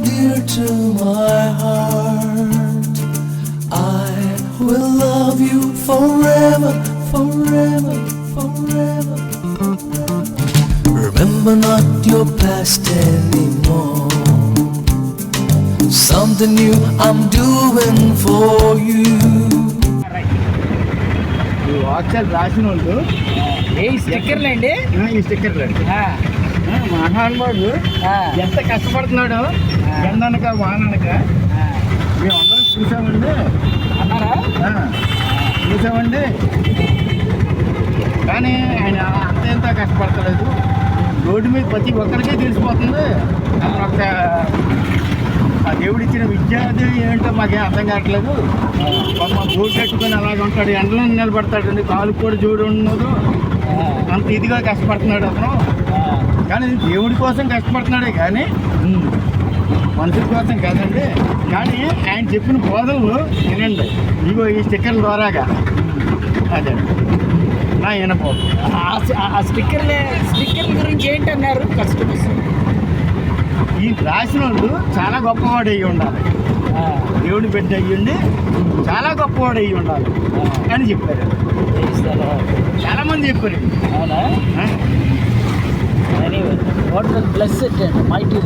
dear to my heart. I will love you forever, forever, forever, forever. Remember not your past anymore. Something new I'm doing for you. WhatsApp రాసిన వాళ్ళు ఏ స్టిక్కర్లు అండి, ఈ స్టిక్కర్లు అండి. మహానుభావుడు ఎంత కష్టపడుతున్నాడో ఎండనక వాననక మేమందరం చూసామండి అన్నారా? చూసామండి. కానీ ఆయన అంత ఎంత కష్టపడతలేదు. రోడ్డు మీద ప్రతి ఒక్కరికి తెలిసిపోతుంది. ఒక ఆ దేవుడిచ్చిన విద్యార్థి ఏంటో మాకేం అర్థం కావట్లేదు. మా బోర్డు కట్టుకొని అలాగే ఉంటాడు, ఎండలో నిలబడతాడండి, కాలు కూడా చూడు ఉన్నదు. అంత ఇదిగా కష్టపడుతున్నాడు అతను. కానీ దేవుడి కోసం కష్టపడుతున్నాడే కానీ మనుషుల కోసం కాదండి. కానీ ఆయన చెప్పిన బోధనలు వినండి, ఇగో ఈ స్టిక్కర్ల ద్వారాగా. అదే నా వినపోదు. ఆ స్టిక్కర్ల గురించి ఏంటన్నారు కస్టమర్స్? ఈ రాసిన వాళ్ళు చాలా గొప్పవాడు అయ్యి ఉండాలి, దేవుడి బిడ్డ అయ్యిండి చాలా గొప్పవాడు అయ్యి ఉండాలి అని చెప్పారు. చాలా మంది చెప్పారు. అవునా? Anyway, what was blessed and mighty.